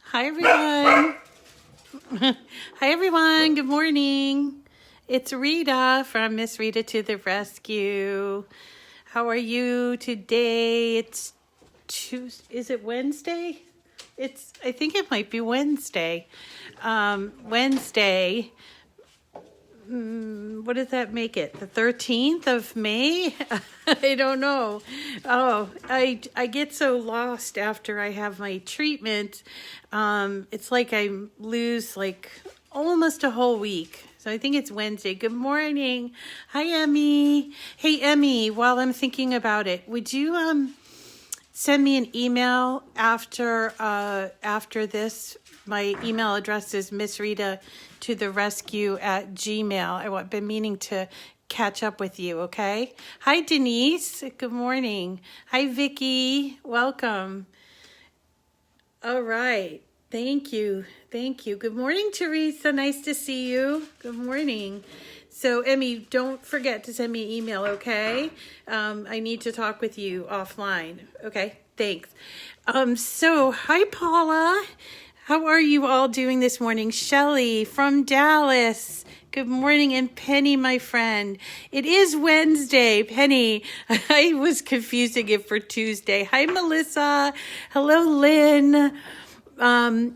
Hi, everyone. Hi, everyone. Good morning. It's Rita from Miss Rita to the Rescue. How are you today? It's Tuesday. Is it Wednesday? I think it might be Wednesday. Wednesday. What does that make it? The 13th of May? I don't know. Oh, I get so lost after I have my treatment. It's like I lose like almost a whole week. So I think it's Wednesday. Good morning. Hi, Emmy. Hey, Emmy, while I'm thinking about it, would you send me an email after this? My email address is missrita@gmail.com. I've been meaning to catch up with you, okay? Hi, Denise. Good morning. Hi, Vicky. Welcome. All right. Thank you. Good morning, Teresa. Nice to see you. Good morning. So, Emmy, don't forget to send me an email, okay? I need to talk with you offline. Okay, thanks. So, hi, Paula. How are you all doing this morning? Shelly from Dallas. Good morning. And Penny, my friend. It is Wednesday. Penny, I was confusing it for Tuesday. Hi, Melissa. Hello, Lynn. Hello,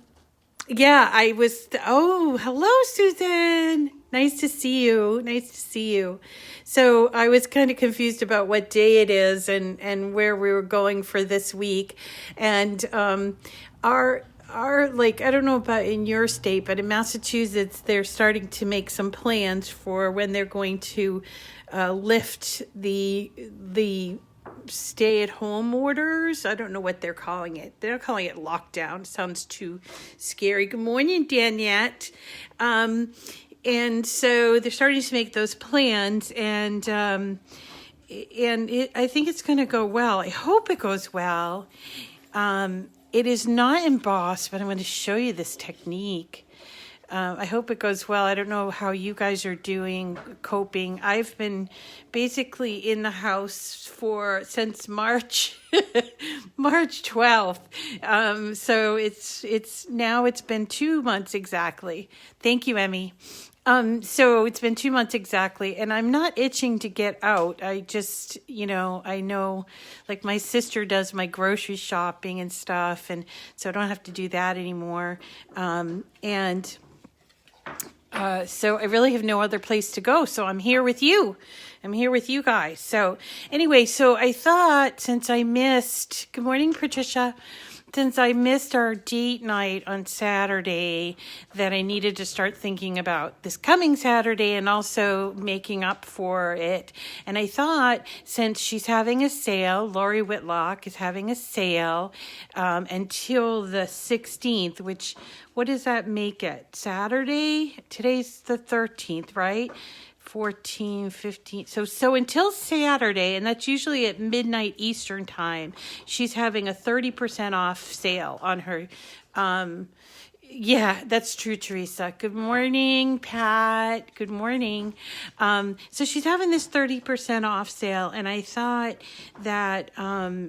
Susan. Nice to see you. So I was kind of confused about what day it is and where we were going for this week. And our like, I don't know about in your state, but in Massachusetts, they're starting to make some plans for when they're going to lift the stay-at-home orders. I don't know what they're calling it. They're calling it lockdown. Sounds too scary. Good morning, Daniette. And so they're starting to make those plans, and I think it's going to go well. I hope it goes well. It is not embossed, but I'm going to show you this technique. I hope it goes well. I don't know how you guys are coping. I've been basically in the house since March 12th. So it's been 2 months exactly. Thank you, Emmy. So it's been 2 months exactly, and I'm not itching to get out. I just, I know, like my sister does my grocery shopping and stuff, and so I don't have to do that anymore. So I really have no other place to go. So I'm here with you. I'm here with you guys. So anyway, so I thought good morning, Patricia. Since I missed our date night on Saturday, that I needed to start thinking about this coming Saturday and also making up for it. And I thought, since she's having a sale, Lori Whitlock is having a sale until the 16th, what does that make it? Saturday? Today's the 13th, right? 14, 15. So until Saturday, and that's usually at midnight Eastern time, she's having a 30% off sale on her. Yeah, that's true, Teresa. Good morning, Pat. Good morning. So she's having this 30% off sale, and I thought that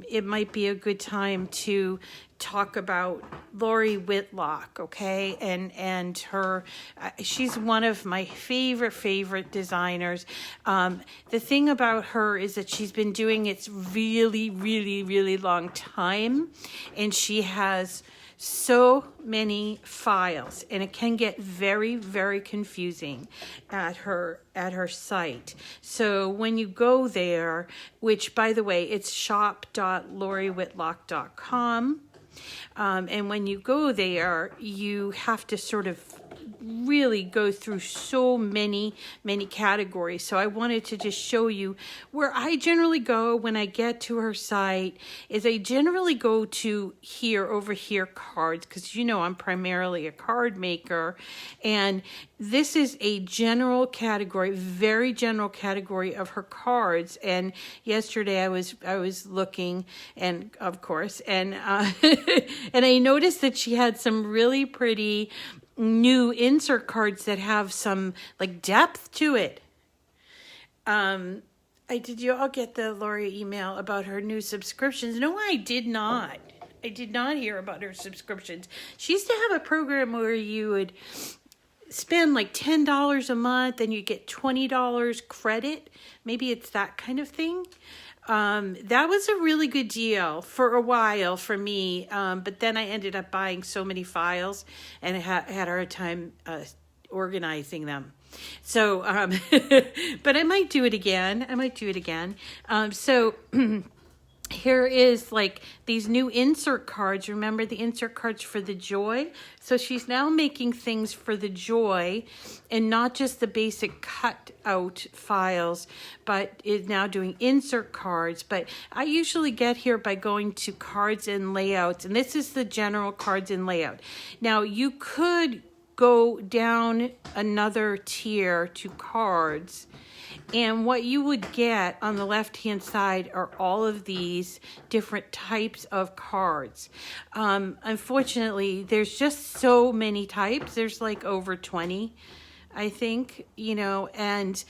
it might be a good time to talk about Lori Whitlock, okay? And her, she's one of my favorite designers. The thing about her is that she's been doing it really long time, and she has so many files, and it can get very confusing at her site. So when you go there, which by the way, it's shop.loriwhitlock.com, and when you go there, you have to sort of really go through so many categories. So I wanted to just show you where I generally go when I get to her site. Is I generally go to over here cards, because I'm primarily a card maker, and this is a general category, very general category of her cards. And yesterday I was looking, and of course, and and I noticed that she had some really pretty new insert cards that have some like depth to it. Did you all get the Lori email about her new subscriptions? No, I did not. I did not hear about her subscriptions. She used to have a program where you would spend like $10 a month and you get $20 credit. Maybe it's that kind of thing. That was a really good deal for a while for me. But then I ended up buying so many files and I had a hard time organizing them. So, but I might do it again. So here is like these new insert cards. Remember the insert cards for the Joy? So she's now making things for the Joy and not just the basic cut out files, but is now doing insert cards. But I usually get here by going to cards and layouts. And this is the general cards and layout. Now you could go down another tier to cards. And what you would get on the left-hand side are all of these different types of cards. Unfortunately, there's just so many types. There's like over 20, I think, and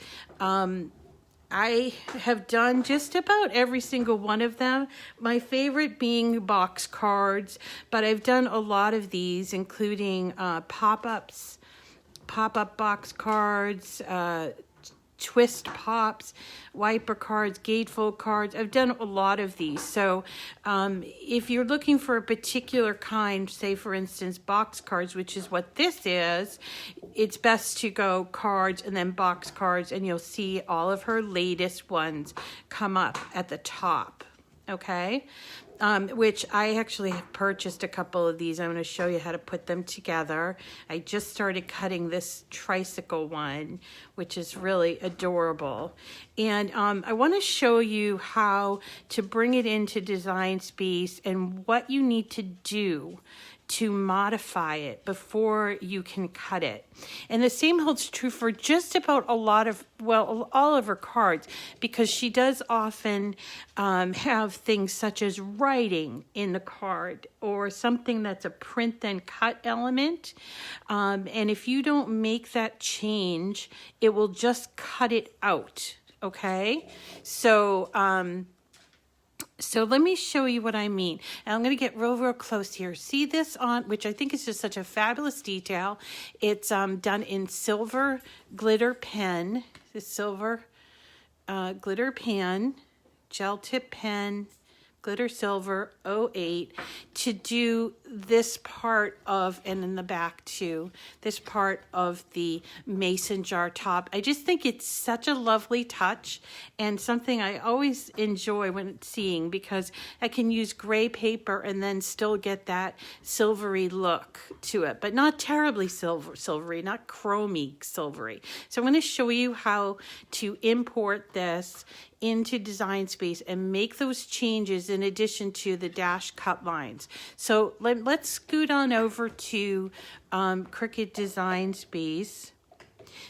I have done just about every single one of them. My favorite being box cards, but I've done a lot of these, including pop-up box cards, twist pops, wiper cards, gatefold cards. I've done a lot of these. So if you're looking for a particular kind, say for instance box cards, which is what this is, it's best to go cards and then box cards, and you'll see all of her latest ones come up at the top. Okay, which I actually have purchased a couple of these. I'm going to show you how to put them together. I just started cutting this tricycle one, which is really adorable. And I want to show you how to bring it into Design Space and what you need to do to modify it before you can cut it. And the same holds true for just about all of her cards, because she does often have things such as writing in the card or something that's a print then cut element. And if you don't make that change, it will just cut it out, okay? So let me show you what I mean. And I'm going to get real close here. See this on, which I think is just such a fabulous detail. It's done in silver glitter pen. The silver glitter pen, gel tip pen, glitter silver 08, to do this part of, and in the back too, this part of the mason jar top. I just think it's such a lovely touch and something I always enjoy when seeing, because I can use gray paper and then still get that silvery look to it, but not terribly silvery, not chromy silvery. So I'm going to show you how to import this into Design Space and make those changes in addition to the dash cut lines. So let's scoot on over to Cricut Design Space.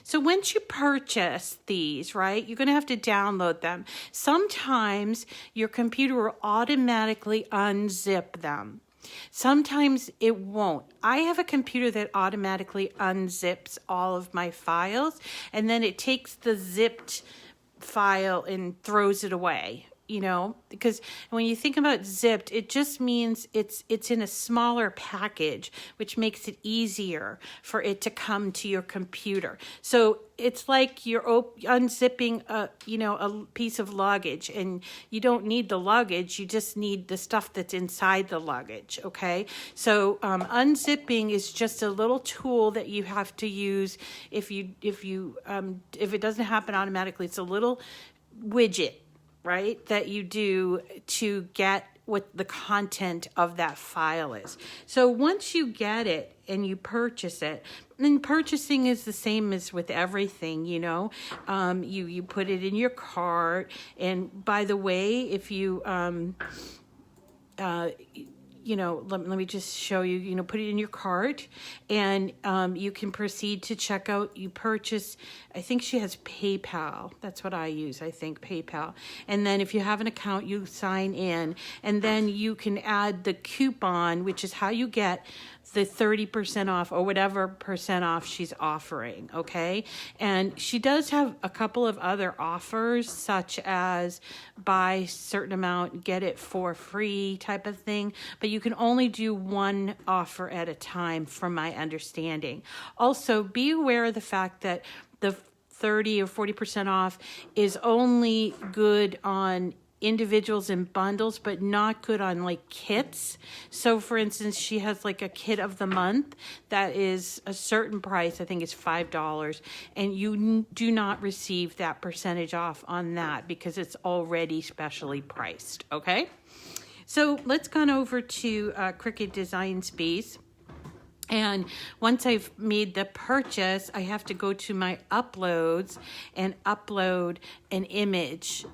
So once you purchase these, right, you're going to have to download them. Sometimes your computer will automatically unzip them. Sometimes it won't. I have a computer that automatically unzips all of my files, and then it takes the zipped file and throws it away, because when you think about zipped, it just means it's in a smaller package, which makes it easier for it to come to your computer. So it's like you're unzipping a piece of luggage, and you don't need the luggage, you just need the stuff that's inside the luggage. Okay, so unzipping is just a little tool that you have to use if it doesn't happen automatically. It's a little widget, right, that you do to get what the content of that file is. So once you get it and you purchase it, and purchasing is the same as with everything, you put it in your cart. And by the way, if you let me just show you, put it in your cart, and you can proceed to checkout. You purchase, I think she has PayPal. That's what I use, I think, PayPal. And then if you have an account, you sign in, and then you can add the coupon, which is how you get the 30% off or whatever percent off she's offering, okay? And she does have a couple of other offers, such as buy certain amount, get it for free type of thing. But but you can only do one offer at a time from my understanding. Also, be aware of the fact that the 30 or 40% off is only good on individuals and bundles, but not good on like kits. So for instance, she has like a kit of the month that is a certain price. I think it's $5, and you do not receive that percentage off on that because it's already specially priced. Okay, so let's go on over to Cricut Design Space. And once I've made the purchase, I have to go to my uploads and upload an image,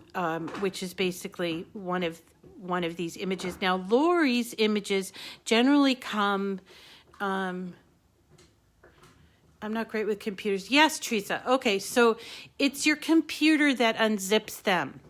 which is basically one of these images. Now, Lori's images generally come. I'm not great with computers. Yes, Teresa. Okay, so it's your computer that unzips them.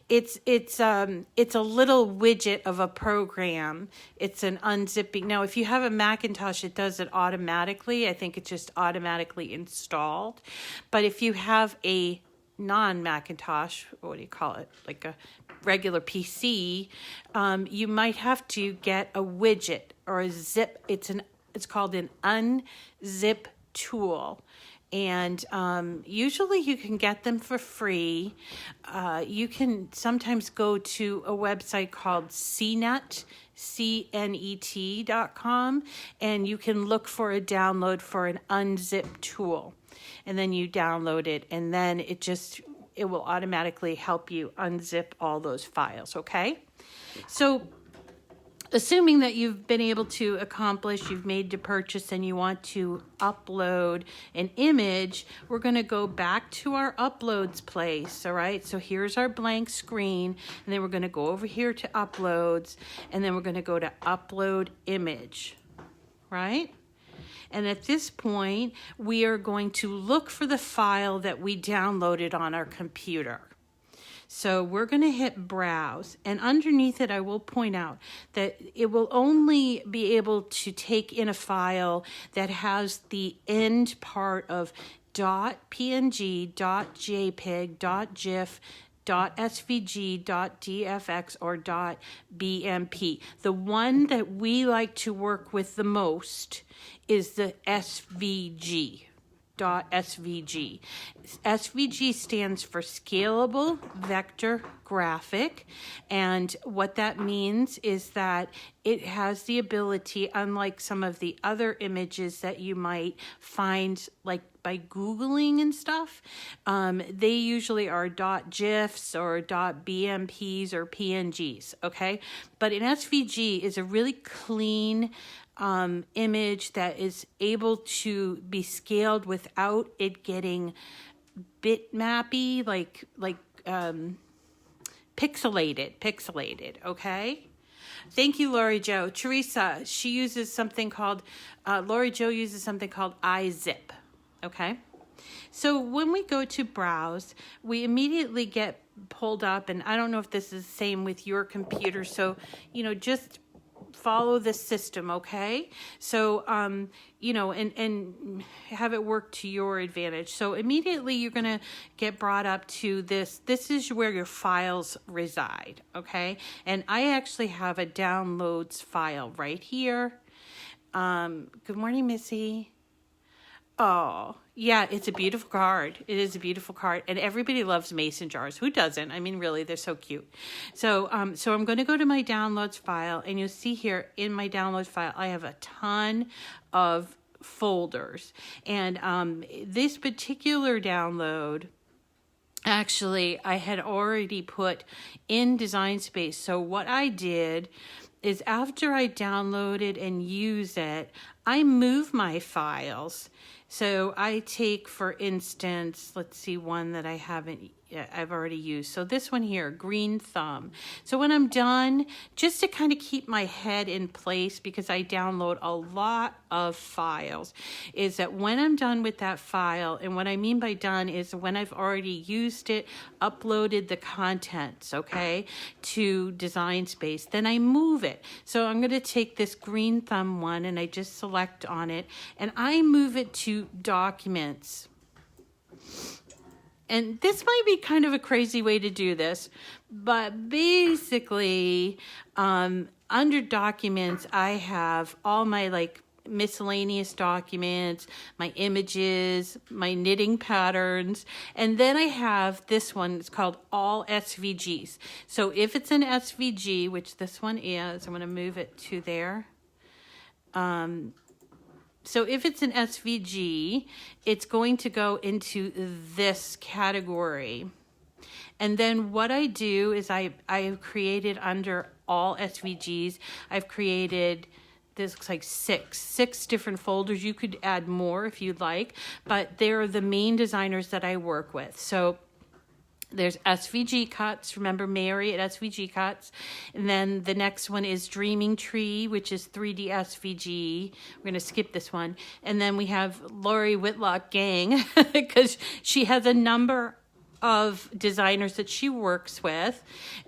It's a little widget of a program. It's an unzipping. Now, if you have a Macintosh, it does it automatically. I think it's just automatically installed. But if you have a non-Macintosh, what do you call it? Like a regular PC, you might have to get a widget or a zip. It's called an unzip tool. And usually you can get them for free. You can sometimes go to a website called CNET, CNET.com, and you can look for a download for an unzip tool. And then you download it, and then it will automatically help you unzip all those files, okay? So assuming that you've been able to accomplish, you've made the purchase and you want to upload an image, we're going to go back to our uploads place, all right? So here's our blank screen, and then we're going to go over here to uploads, and then we're going to go to upload image, right? And at this point, we are going to look for the file that we downloaded on our computer. So we're going to hit browse, and underneath it I will point out that it will only be able to take in a file that has the end part of .png, .jpeg, .gif, .svg, .dfx, or .bmp. The one that we like to work with the most is the SVG. .svg. SVG stands for Scalable Vector Graphic, and what that means is that it has the ability, unlike some of the other images that you might find like by Googling and stuff, they usually are .gifs or .bmps or PNGs, okay? But an SVG is a really clean image that is able to be scaled without it getting bitmappy, like pixelated, okay? Thank you, Lori Jo. Teresa, she uses something called, Lori Jo uses something called iZip, okay? So when we go to browse, we immediately get pulled up, and I don't know if this is the same with your computer, so, just follow the system, okay? So, and have it work to your advantage. So immediately you're going to get brought up to this. This is where your files reside, okay? And I actually have a downloads file right here. Good morning, Missy. Oh, yeah, it's a beautiful card. It is a beautiful card. And everybody loves mason jars. Who doesn't? I mean, really, they're so cute. So I'm going to go to my downloads file, and you'll see here in my downloads file, I have a ton of folders. And this particular download, actually, I had already put in Design Space. So what I did is after I downloaded and use it, I move my files. So I take, for instance, let's see, one that I've already used. So this one here, Green Thumb. So when I'm done, just to kind of keep my head in place, because I download a lot of files, is that when I'm done with that file, and what I mean by done is when I've already used it, uploaded the contents, okay, to Design Space, then I move it. So I'm going to take this Green Thumb one, and I just select on it, and I move it to Documents. and this might be kind of a crazy way to do this, but basically, under documents, I have all my like miscellaneous documents, my images, my knitting patterns, and then I have this one. It's called all SVGs. So if it's an SVG, which this one is, I'm going to move it to there. So if it's an SVG, it's going to go into this category. And then what I do is I've created under all SVGs, I've created, this looks like six different folders. You could add more if you'd like, but they're the main designers that I work with. So there's SVG Cuts. Remember Mary at SVG Cuts. And then the next one is Dreaming Tree, which is 3D SVG. We're going to skip this one. And then we have Lori Whitlock Gang, because she has a number of designers that she works with.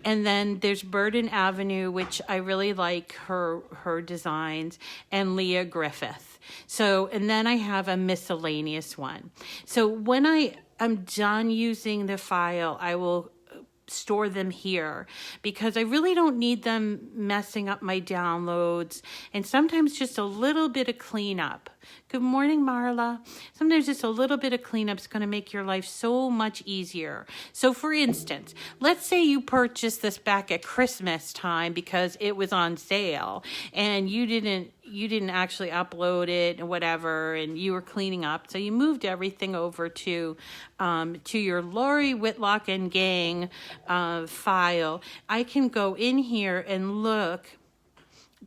And then there's Burden Avenue, which I really like her designs, and Leah Griffith. So, and then I have a miscellaneous one. So when I'm done using the file, I will store them here, because I really don't need them messing up my downloads, and sometimes just a little bit of cleanup. Good morning, Marla. Sometimes just a little bit of cleanup is going to make your life so much easier. So for instance, let's say you purchased this back at Christmas time because it was on sale, and you didn't actually upload it and whatever, and you were cleaning up. So you moved everything over to your Lori Whitlock and Gang file. I can go in here and look.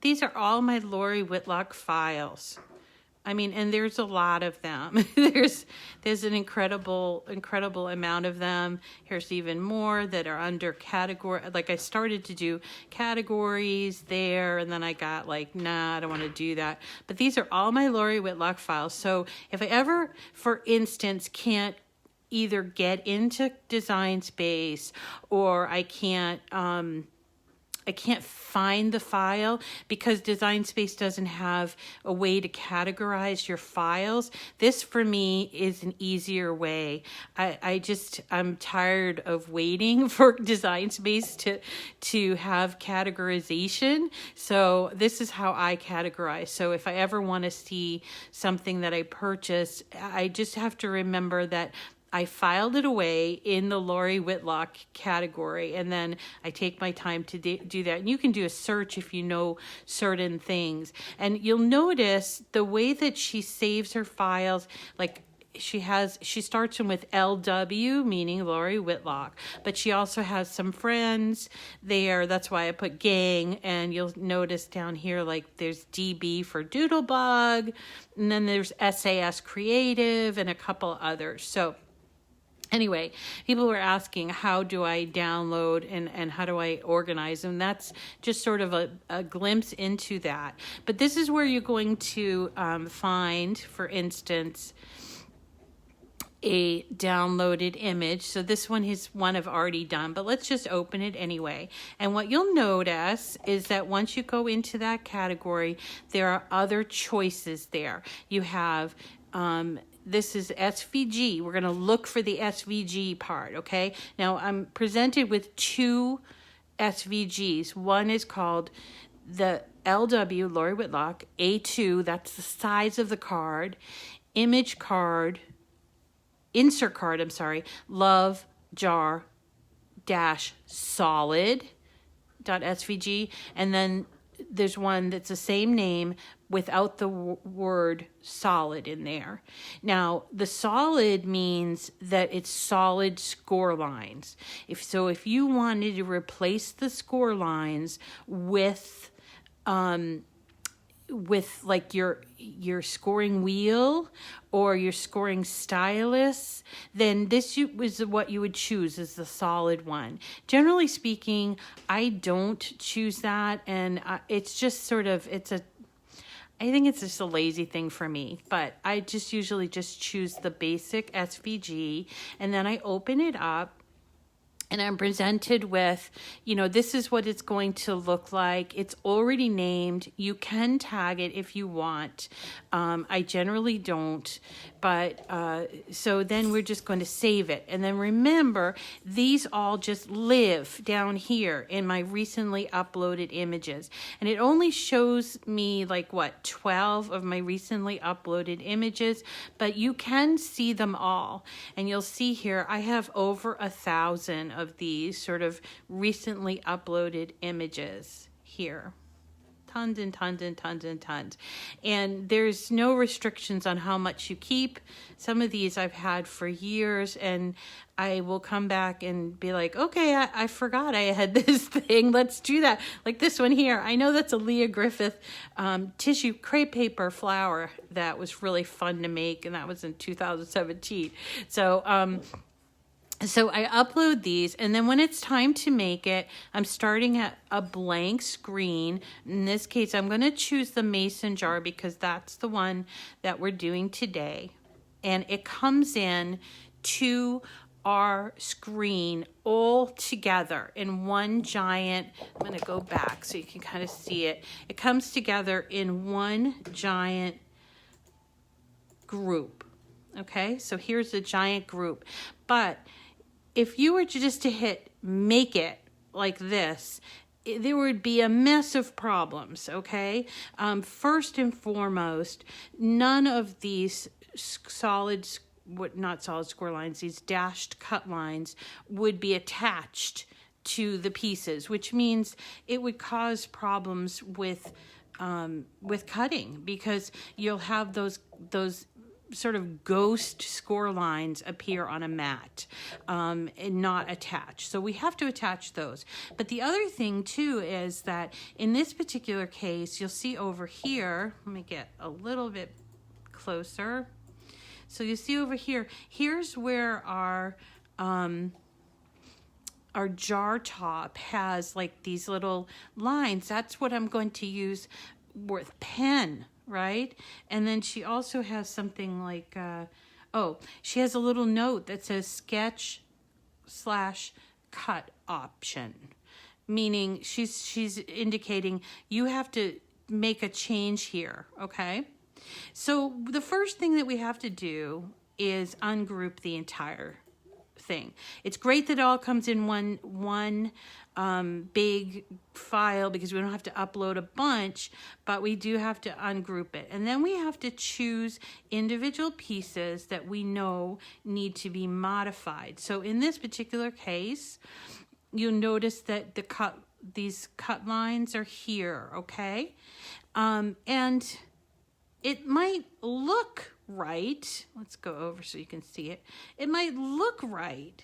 These are all my Lori Whitlock files. I mean, and there's a lot of them. there's an incredible amount of them. Here's even more that are under category. Like I started to do categories there, and then I got like, nah, I don't want to do that. But these are all my Lori Whitlock files. So if I ever, for instance, can't either get into Design Space, or I can't find the file because Design Space doesn't have a way to categorize your files. This for me is an easier way. I'm tired of waiting for Design Space to have categorization. So this is how I categorize. So if I ever want to see something that I purchased, I just have to remember that I filed it away in the Lori Whitlock category, and then I take my time to do that. And you can do a search if you know certain things. And you'll notice the way that she saves her files, like she starts them with LW, meaning Lori Whitlock, but she also has some friends there. That's why I put Gang, and you'll notice down here, like there's DB for Doodlebug, and then there's SAS Creative and a couple others. So anyway, people were asking, how do I download and how do I organize them? That's just sort of a glimpse into that. But this is where you're going to find, for instance, a downloaded image. So this one is one I've already done, but let's just open it anyway. And what you'll notice is that once you go into that category, there are other choices there. You have this is SVG. We're going to look for the SVG part, okay? Now, I'm presented with two SVGs. One is called the LW, Lori Whitlock, A2, that's the size of the card, insert card, love jar dash solid dot SVG, and then there's one that's the same name without the word solid in there. Now, the solid means that it's solid score lines. If you wanted to replace the score lines with like your scoring wheel or your scoring stylus, then this was what you would choose as the solid one. Generally speaking, I don't choose that, and it's just sort of, I think it's just a lazy thing for me, but I just usually just choose the basic SVG, and then I open it up, and I'm presented with, this is what it's going to look like. It's already named. You can tag it if you want. I generally don't, But so then we're just going to save it. And then remember, these all just live down here in my recently uploaded images. And it only shows me like what, 12 of my recently uploaded images, but you can see them all. And you'll see here, I have over 1,000 of these sort of recently uploaded images here. Tons and tons and tons and tons. And there's no restrictions on how much you keep. Some of these I've had for years, and I will come back and be like, okay, I forgot I had this thing. Let's do that. Like this one here. I know that's a Leah Griffith tissue crepe paper flower that was really fun to make, and that was in 2017. So I upload these, and then when it's time to make it, I'm starting at a blank screen. In this case, I'm going to choose the mason jar because that's the one that we're doing today. And it comes in to our screen all together in one giant, I'm going to go back so you can kind of see it. It comes together in one giant group. Okay, so here's the giant group. But if you were just to hit make it like this, there would be a mess of problems, okay? First and foremost, none of these not solid score lines, these dashed cut lines would be attached to the pieces, which means it would cause problems with cutting, because you'll have those sort of ghost score lines appear on a mat and not attached. So we have to attach those. But the other thing too is that in this particular case, you'll see over here, let me get a little bit closer. So you see over here, here's where our jar top has like these little lines. That's what I'm going to use with pen, right? And then she also has something like, she has a little note that says sketch/cut option, meaning she's indicating you have to make a change here, okay? So the first thing that we have to do is ungroup the entire thing. It's great that it all comes in one big file because we don't have to upload a bunch, but we do have to ungroup it. And then we have to choose individual pieces that we know need to be modified. So in this particular case, you'll notice that these cut lines are here, okay? And it might look right. Let's go over so you can see it. It might look right.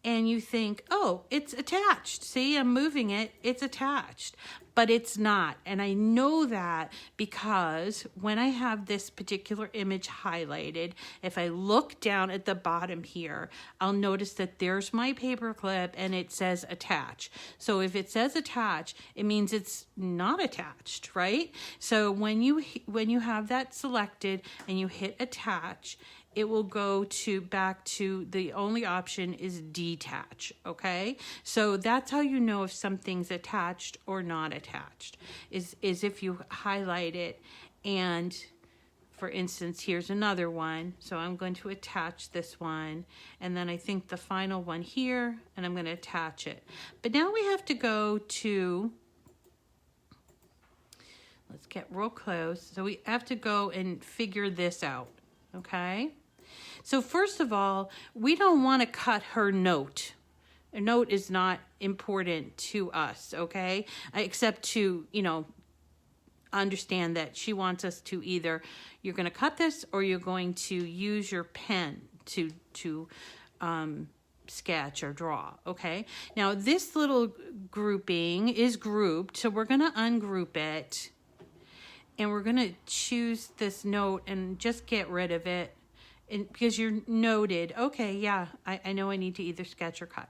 And you think, oh, it's attached. See, I'm moving it. It's attached. But it's not. And I know that because when I have this particular image highlighted, if I look down at the bottom here, I'll notice that there's my paper clip and it says attach. So if it says attach, it means it's not attached, right? So when you have that selected and you hit attach, it will go back to the only option is detach, okay? So that's how you know if something's attached or not attached, is if you highlight it. And for instance, here's another one. So I'm going to attach this one, and then I think the final one here, and I'm going to attach it. But now we have to go to, let's get real close. So we have to go and figure this out, okay? So first of all, we don't want to cut her note. A note is not important to us, okay? Except to, understand that she wants us to either, you're going to cut this or you're going to use your pen to sketch or draw, okay? Now this little grouping is grouped, so we're going to ungroup it. And we're going to choose this note and just get rid of it. Because you're noted, okay, yeah, I know I need to either sketch or cut.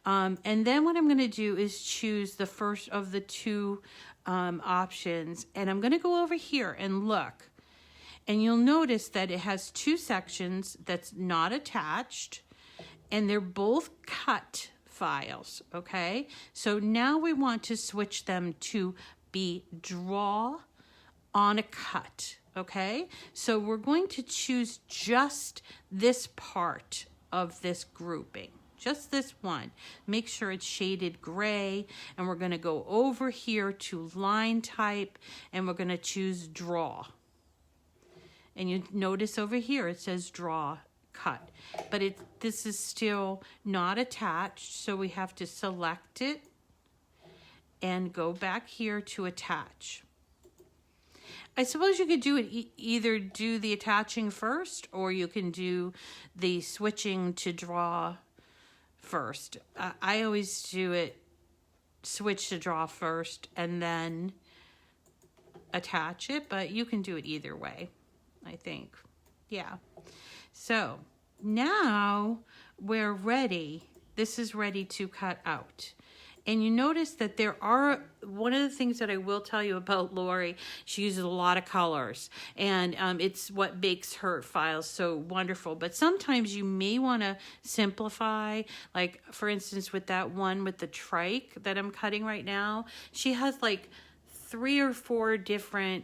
And then what I'm going to do is choose the first of the two options. And I'm going to go over here and look. And you'll notice that it has two sections that's not attached. And they're both cut files, okay? So now we want to switch them to be draw on a cut, okay? So we're going to choose just this part of this grouping, just this one. Make sure it's shaded gray, and we're going to go over here to line type, and we're going to choose draw. And you notice over here it says draw cut, but this is still not attached, so we have to select it and go back here to attach. I suppose you could do it either do the attaching first, or you can do the switching to draw first. I always do it switch to draw first and then attach it, but you can do it either way, I think. Yeah. So now we're ready. This is ready to cut out. And you notice that there are, one of the things that I will tell you about Lori, she uses a lot of colors, and it's what makes her files so wonderful. But sometimes you may want to simplify, like for instance with that one with the trike that I'm cutting right now, she has like 3 or 4 different,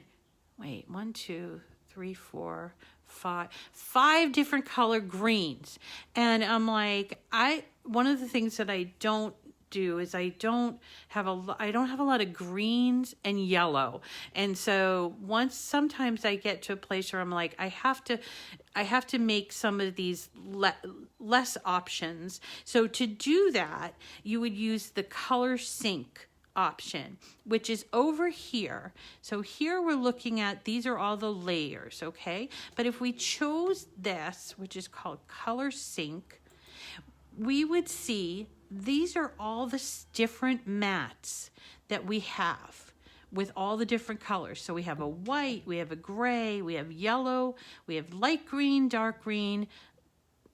wait, 1, 2, 3, 4, 5 different color greens. And I'm like, one of the things that I don't do is I don't have a lot of greens and yellow, and so sometimes I get to a place where I'm like, I have to make some of these less options. So to do that, you would use the color sync option, which is over here. So here we're looking at, these are all the layers, okay? But if we chose this, which is called color sync, we would see these are all the different mats that we have with all the different colors. So we have a white, we have a gray, we have yellow, we have light green, dark green,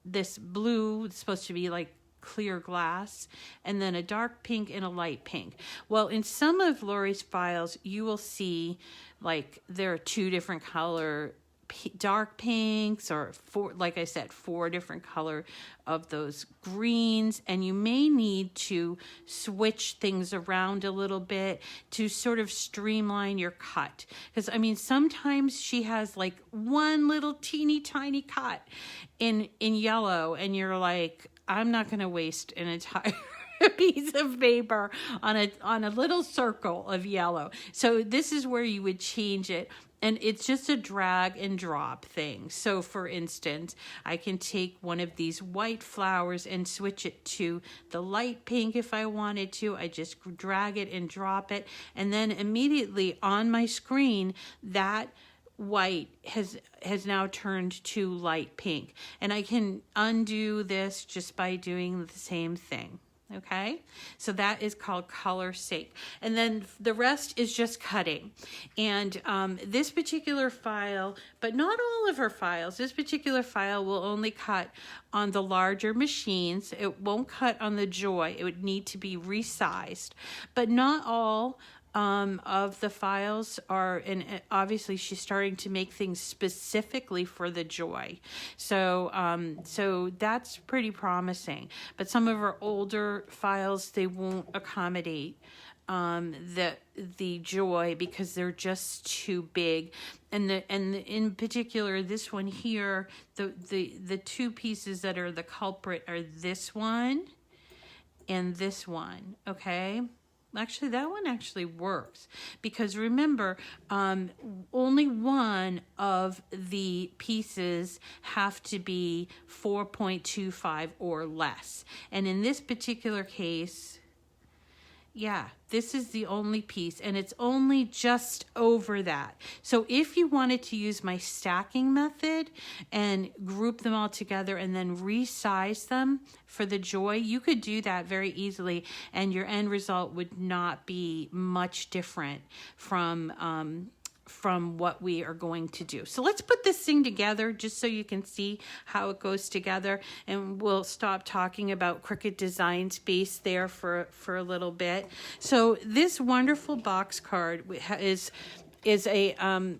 this blue, it's supposed to be like clear glass, and then a dark pink and a light pink. Well, in some of Lori's files, you will see like there are 2 different color dark pinks, or 4, like I said, 4 different color of those greens, and you may need to switch things around a little bit to sort of streamline your cut. Because I mean, sometimes she has like one little teeny tiny cut in yellow, and you're like, I'm not going to waste an entire piece of paper on a little circle of yellow. So this is where you would change it. And it's just a drag and drop thing. So for instance, I can take one of these white flowers and switch it to the light pink if I wanted to. I just drag it and drop it. And then immediately on my screen, that white has now turned to light pink. And I can undo this just by doing the same thing. Okay, so that is called color sync. And then the rest is just cutting. And this particular file, but not all of her files, this particular file will only cut on the larger machines. It won't cut on the Joy. It would need to be resized. But not all of the files are, and obviously she's starting to make things specifically for the Joy. So so that's pretty promising. But some of our older files, they won't accommodate the Joy because they're just too big. And in particular, this one here, the 2 pieces that are the culprit are this one and this one, okay? Actually, that one actually works because remember, only one of the pieces have to be 4.25 or less. And in this particular case, yeah, this is the only piece, and it's only just over that. So if you wanted to use my stacking method and group them all together and then resize them for the Joy, you could do that very easily, and your end result would not be much different from what we are going to do. So let's put this thing together just so you can see how it goes together, and we'll stop talking about Cricut Design Space there for a little bit. So this wonderful box card is a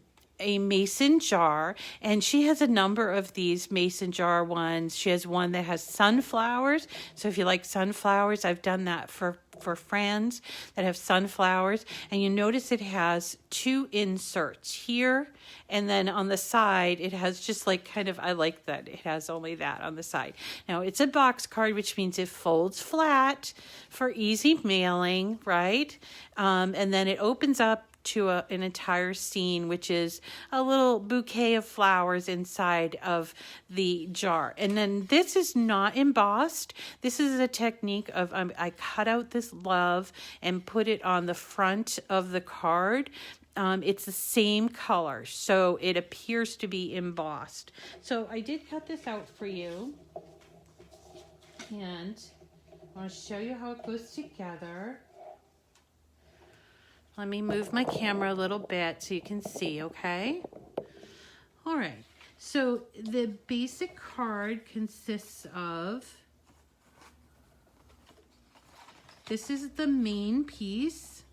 mason jar, and she has a number of these mason jar ones. She has one that has sunflowers, so if you like sunflowers, I've done that for for friends that have sunflowers. And you notice it has 2 inserts here, and then on the side it has just like kind of, I like that it has only that on the side. Now it's a box card, which means it folds flat for easy mailing, right? And then it opens up to an entire scene, which is a little bouquet of flowers inside of the jar. And then this is not embossed. This is a technique of, I cut out this love and put it on the front of the card. It's the same color, so it appears to be embossed. So I did cut this out for you, and I want to show you how it goes together. Let me move my camera a little bit so you can see, okay? All right, so the basic card consists of, this is the main piece.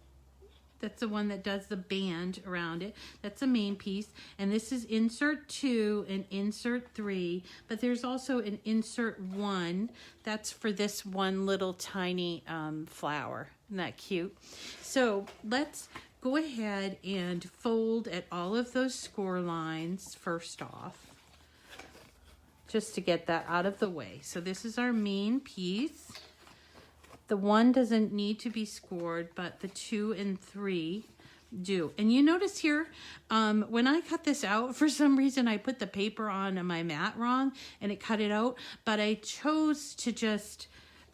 That's the one that does the band around it. That's the main piece. And this is insert 2 and insert 3. But there's also an insert 1. That's for this one little tiny flower. Isn't that cute? So let's go ahead and fold at all of those score lines first off, just to get that out of the way. So this is our main piece. The 1 doesn't need to be scored, but the 2 and 3 do. And you notice here, when I cut this out, for some reason I put the paper on my mat wrong and it cut it out, but I chose to just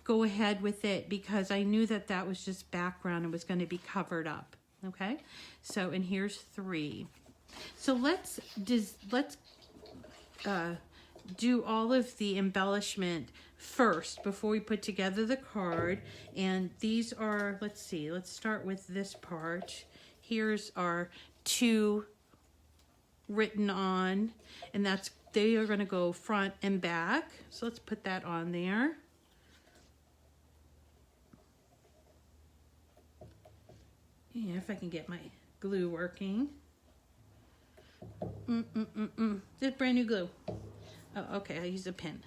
go ahead with it because I knew that that was just background and was going to be covered up. Okay, so, and here's 3. So let's do all of the embellishment first before we put together the card. And these are, let's see, let's start with this part. Here's our 2 written on, and that's, they are going to go front and back. So let's put that on there. Yeah, if I can get my glue working. This is brand new glue. Oh, okay, I use a pen.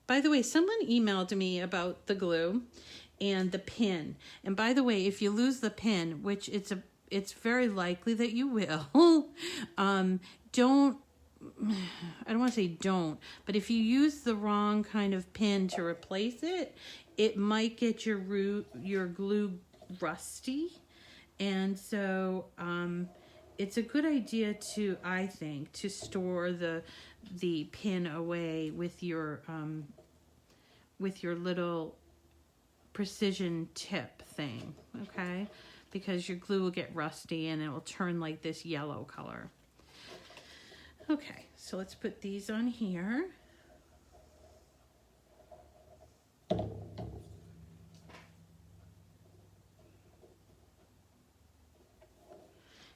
By the way, someone emailed me about the glue and the pin. And by the way, if you lose the pin, which it's very likely that you will, don't, I don't want to say don't, but if you use the wrong kind of pin to replace it, it might get your glue rusty. And so it's a good idea to, I think, to store the pin away with your little precision tip thing, okay? Because your glue will get rusty and it will turn like this yellow color. Okay, so let's put these on here.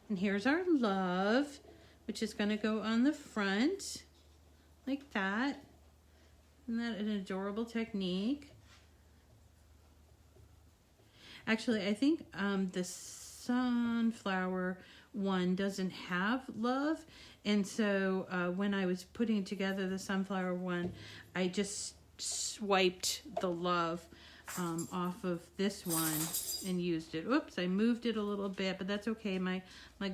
And here's our love, which is going to go on the front, like that. Isn't that an adorable technique? Actually, I think the sunflower one doesn't have love. And so when I was putting together the sunflower one, I just swiped the love off of this one and used it. Oops, I moved it a little bit, but that's okay. My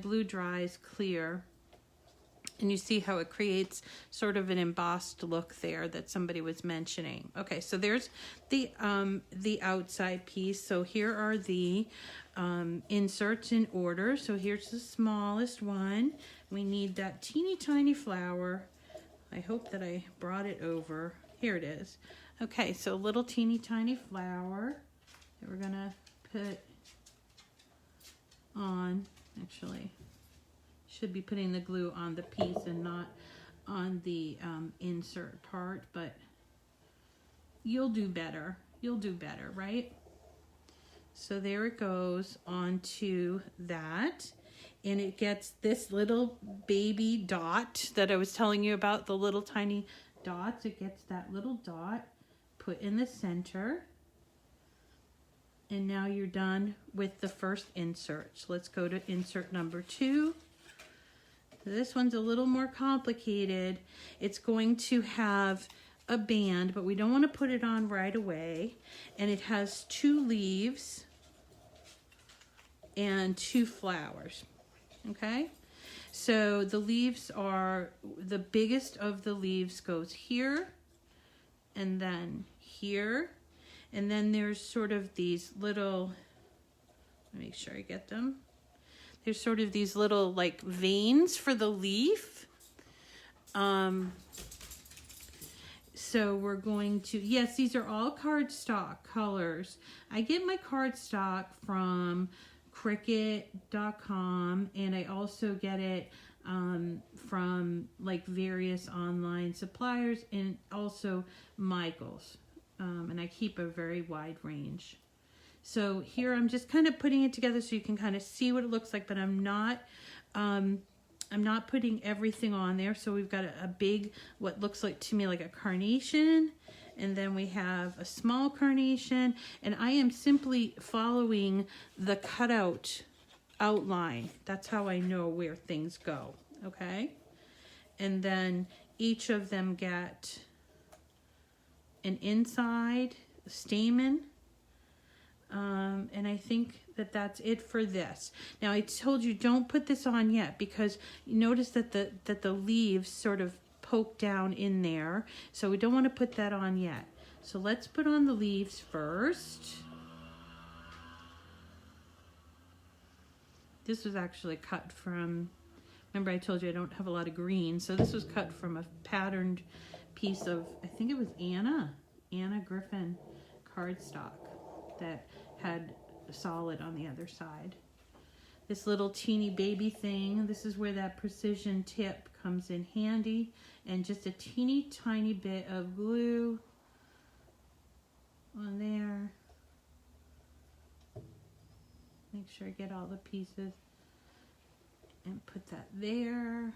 glue dries clear. And you see how it creates sort of an embossed look there that somebody was mentioning. Okay, so there's the outside piece. So here are the inserts in order. So here's the smallest one. We need that teeny tiny flower. I hope that I brought it over. Here it is. Okay, so a little teeny tiny flower that we're gonna put on. Actually, should be putting the glue on the piece and not on the insert part, but you'll do better. You'll do better, right? So there it goes onto that. And it gets this little baby dot that I was telling you about, the little tiny dots. It gets that little dot put in the center. And now you're done with the first insert. So let's go to insert number 2. This one's a little more complicated. It's going to have a band, but we don't want to put it on right away. And it has 2 leaves and 2 flowers. Okay? So the leaves are, the biggest of the leaves goes here and then here. And then there's sort of these little, let me make sure I get them. There's sort of these little like veins for the leaf. So we're going to, yes, these are all cardstock colors. I get my cardstock from Cricut.com, and I also get it from like various online suppliers and also Michael's. And I keep a very wide range. So here I'm just kind of putting it together so you can kind of see what it looks like, but I'm not putting everything on there. So we've got a big, what looks like to me like a carnation, and then we have a small carnation, and I am simply following the cutout outline. That's how I know where things go, okay? And then each of them get an inside stamen. And I think that that's it for this. Now I told you don't put this on yet because you notice that the leaves sort of poke down in there. So we don't want to put that on yet. So let's put on the leaves first. This was actually cut from, remember I told you I don't have a lot of green. So this was cut from a patterned piece of, I think it was Anna Griffin cardstock that had solid on the other side. This little teeny baby thing, this is where that precision tip comes in handy, and just a teeny tiny bit of glue on there. Make sure I get all the pieces and put that there.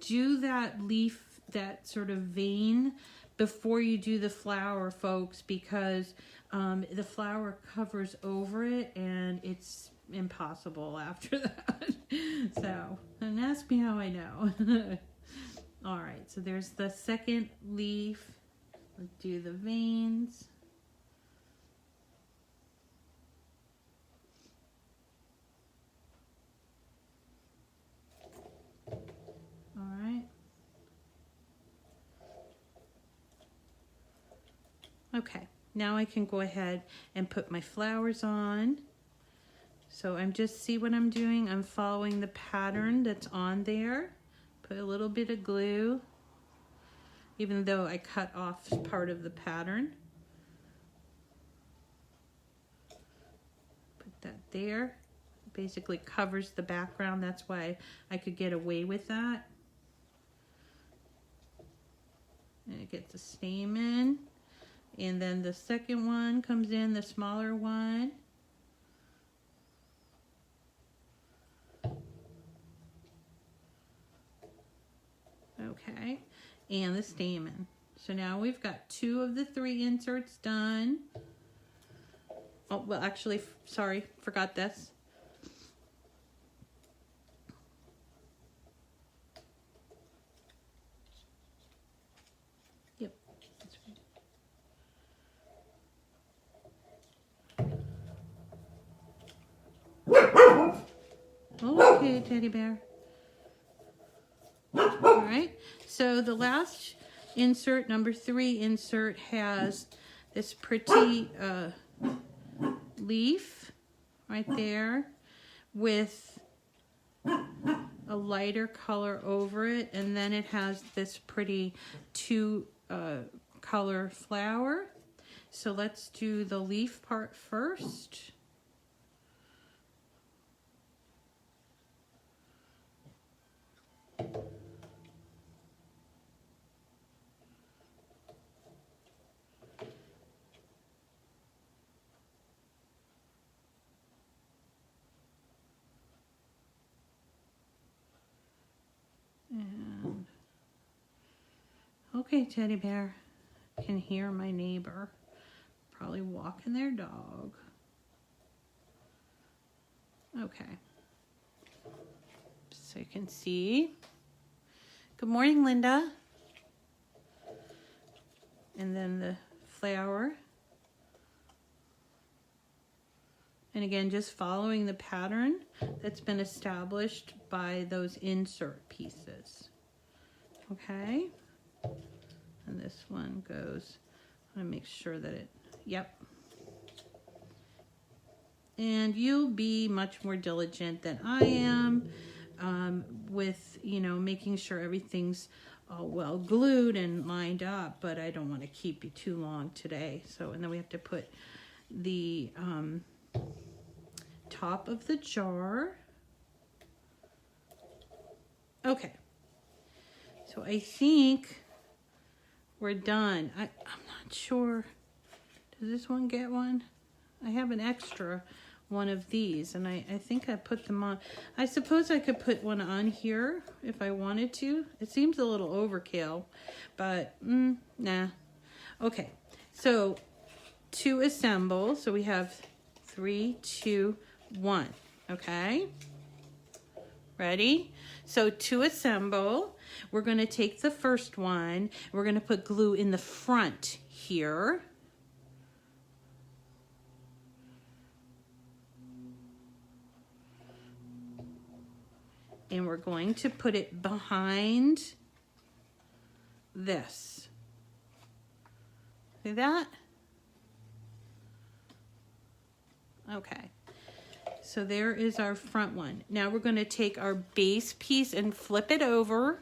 Do that leaf, that sort of vein before you do the flower, folks, because the flower covers over it and it's impossible after that. So, and ask me how I know. All right, so there's the second leaf. Let's do the veins. All right. Okay, now I can go ahead and put my flowers on. So I'm just, see what I'm doing? I'm following the pattern that's on there. Put a little bit of glue, even though I cut off part of the pattern. Put that there. Basically covers the background. That's why I could get away with that. And it gets a stamen. And then the second one comes in, the smaller one. Okay, and the stamen. So now we've got 2 of the 3 inserts done. Oh, well, actually, sorry, forgot this. Yep, that's right. Okay, teddy bear. All right, so the last insert, number 3 insert, has this pretty leaf right there with a lighter color over it, and then it has this pretty 2 color flower. So let's do the leaf part first. And okay, teddy bear, can hear my neighbor probably walking their dog. Okay, so you can see. Good morning, Linda. and then the flower. And again, just following the pattern that's been established by those insert pieces. Okay? And this one goes, I want to make sure that it, yep. And you'll be much more diligent than I am with, you know, making sure everything's all well glued and lined up, but I don't want to keep you too long today. So, and then we have to put the top of the jar. Okay. So I think we're done. I'm not sure. Does this one get one? I have an extra one of these, and I think I put them on. I suppose I could put one on here if I wanted to. It seems a little overkill, but nah. Okay, so to assemble, so we have 3, 2, 1. Okay, ready? So to assemble, we're going to take the first one. We're going to put glue in the front here. And we're going to put it behind this. See that? Okay. So there is our front one. Now we're going to take our base piece and flip it over.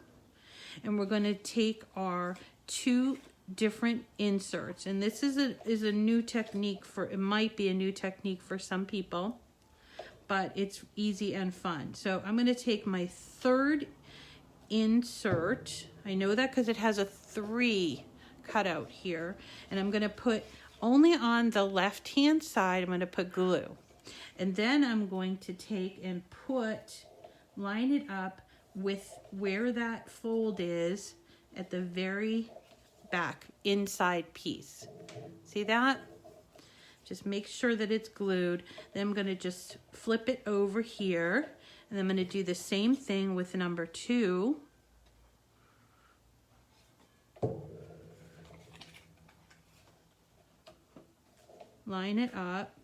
And we're going to take our 2 different inserts. And this is a new technique for, it might be a new technique for some people, but it's easy and fun. So I'm going to take my 3rd insert. I know that because it has a 3 cut out here. And I'm going to put only on the left-hand side, I'm going to put glue. And then I'm going to take and line it up with where that fold is at the very back inside piece. See that? Just make sure that it's glued. Then I'm going to just flip it over here. And I'm going to do the same thing with number 2. Line it up.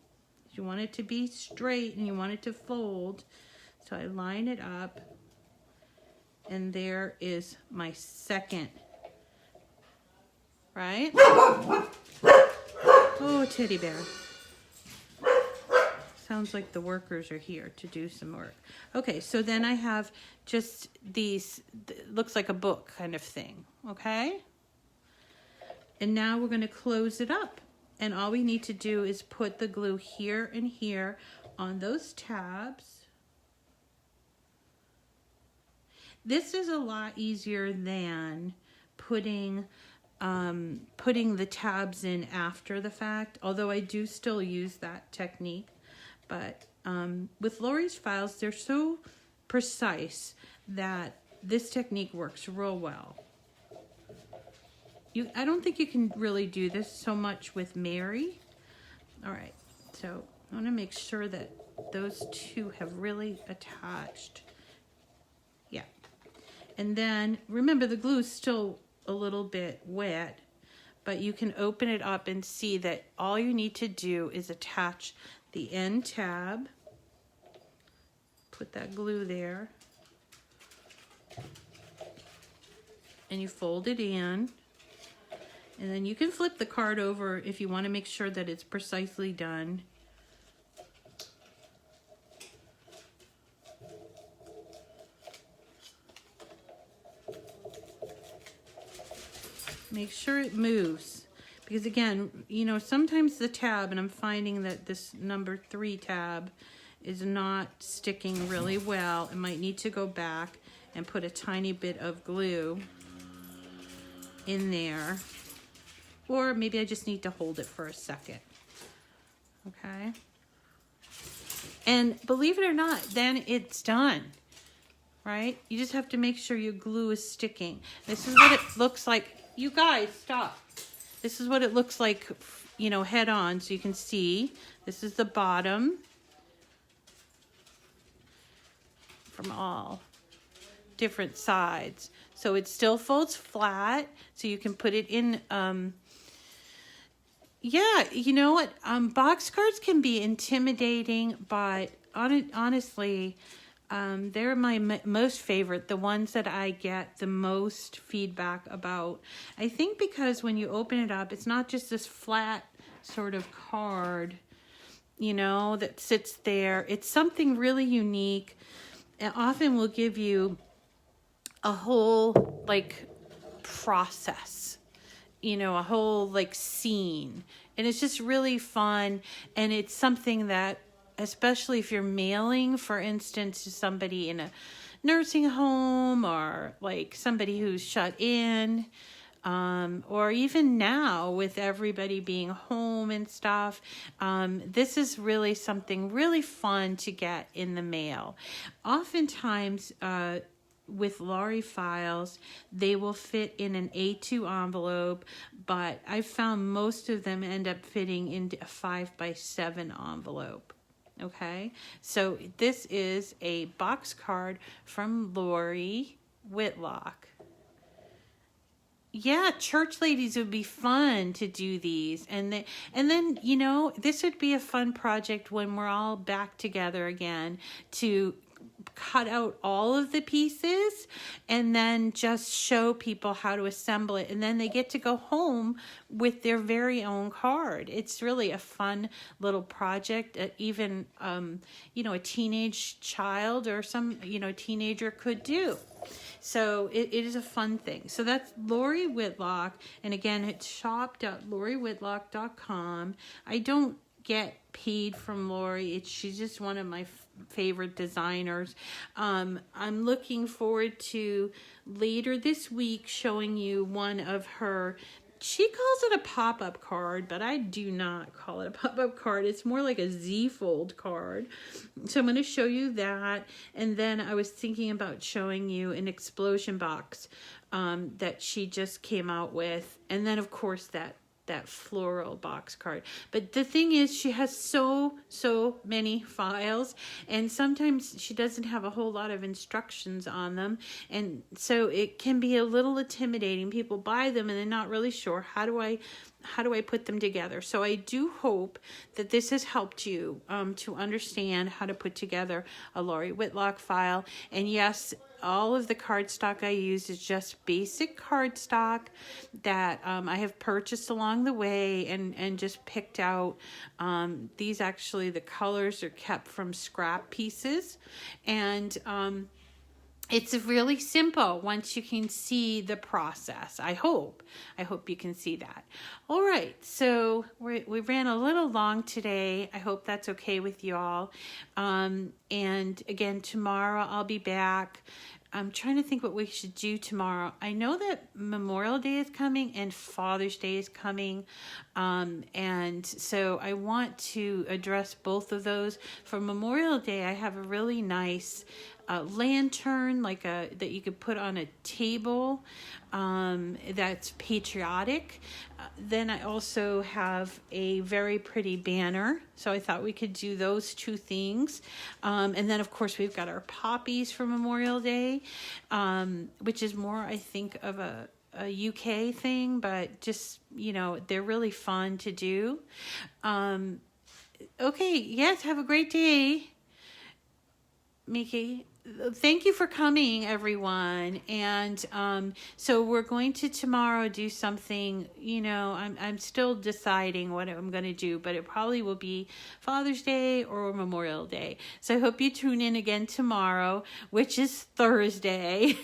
You want it to be straight and you want it to fold. So I line it up. And there is my second. Right? Oh, teddy bear. Sounds like the workers are here to do some work. Okay, so then I have just these, looks like a book kind of thing, okay? And now we're going to close it up. And all we need to do is put the glue here and here on those tabs. This is a lot easier than putting the tabs in after the fact, although I do still use that technique. But with Lori's files, they're so precise that this technique works real well. I don't think you can really do this so much with Mary. All right, so I want to make sure that those 2 have really attached. Yeah. And then, remember the glue is still a little bit wet, but you can open it up and see that all you need to do is attach the end tab. Put that glue there. And you fold it in. And then you can flip the card over if you want to make sure that it's precisely done. Make sure it moves. Because again, you know, sometimes the tab, and I'm finding that this number 3 tab is not sticking really well. It might need to go back and put a tiny bit of glue in there. Or maybe I just need to hold it for a second. Okay. And believe it or not, then it's done. Right? You just have to make sure your glue is sticking. This is what it looks like. You guys, stop. This is what it looks like, you know, head on, so you can see. This is the bottom from all different sides. So it still folds flat, so you can put it in Yeah, you know what? Box cards can be intimidating, but honestly, they're my most favorite, the ones that I get the most feedback about. I think because when you open it up, it's not just this flat sort of card, that sits there. It's something really unique, and often will give you a whole, process, a whole, scene. And it's just really fun, and it's something that, especially if you're mailing, for instance, to somebody in a nursing home or somebody who's shut in, or even now with everybody being home and stuff, this is really something really fun to get in the mail. Oftentimes, with Lori files, they will fit in an A2 envelope, but I've found most of them end up fitting into a 5x7 envelope. Okay, so this is a box card from Lori Whitlock. Yeah, church ladies would be fun to do these. And then, this would be a fun project when we're all back together again to cut out all of the pieces and then just show people how to assemble it, and then they get to go home with their very own card. It's really a fun little project. Even a teenage child or some teenager could do. So it is a fun thing. So that's Lori Whitlock, and again, it's shop.loriwhitlock.com. I don't get paid from Lori. She's just one of my favorite designers. I'm looking forward to later this week showing you one of her, she calls it a pop-up card, but I do not call it a pop-up card. It's more like a Z-fold card. So I'm going to show you that. And then I was thinking about showing you an explosion box that she just came out with. And then, of course, that floral box card. But the thing is, she has so many files, and sometimes she doesn't have a whole lot of instructions on them, and so it can be a little intimidating. People buy them and they're not really sure, how do I put them together? So I do hope that this has helped you to understand how to put together a Lori Whitlock file. And yes, all of the cardstock I use is just basic cardstock that I have purchased along the way and just picked out. These actually, the colors are kept from scrap pieces, and it's really simple once you can see the process. I hope you can see that. All right, so we ran a little long today. I hope that's okay with you all. And again, tomorrow I'll be back. I'm trying to think what we should do tomorrow. I know that Memorial Day is coming and Father's Day is coming. And so I want to address both of those. For Memorial Day, I have a really nice lantern, that you could put on a table, that's patriotic. Then I also have a very pretty banner, so I thought we could do those two things. And then, of course, we've got our poppies for Memorial Day, which is more, I think, of a UK thing, but just, they're really fun to do. Okay, yes, have a great day, Mickey. Thank you for coming, everyone. And so we're going to tomorrow do something, I'm still deciding what I'm going to do, but it probably will be Father's Day or Memorial Day. So I hope you tune in again tomorrow, which is Thursday.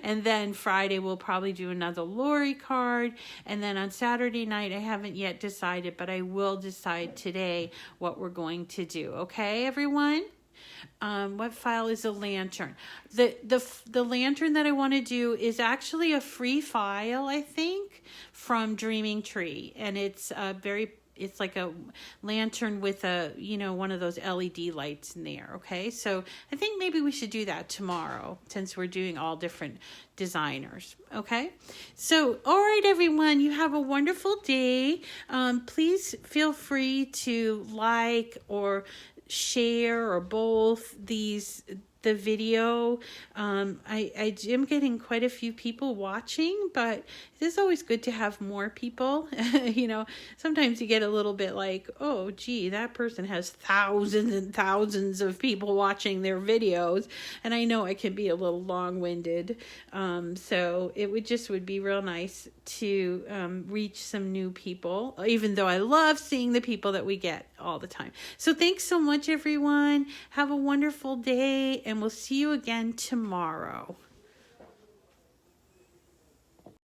And then Friday we'll probably do another Lori card. And then on Saturday night, I haven't yet decided, but I will decide today what we're going to do. Okay, everyone? What file is a lantern? The lantern that I want to do is actually a free file, I think, from Dreaming Tree, and it's like a lantern with one of those LED lights in there. Okay, so I think maybe we should do that tomorrow since we're doing all different designers. Okay, so all right, everyone, you have a wonderful day. Please feel free to like or share or both these the video. I am getting quite a few people watching, but it is always good to have more people. You know, sometimes you get a little bit like, oh, gee, that person has thousands and thousands of people watching their videos. And I know I can be a little long-winded. So it would be real nice to reach some new people, even though I love seeing the people that we get all the time. So thanks so much, everyone. Have a wonderful day, and we'll see you again tomorrow.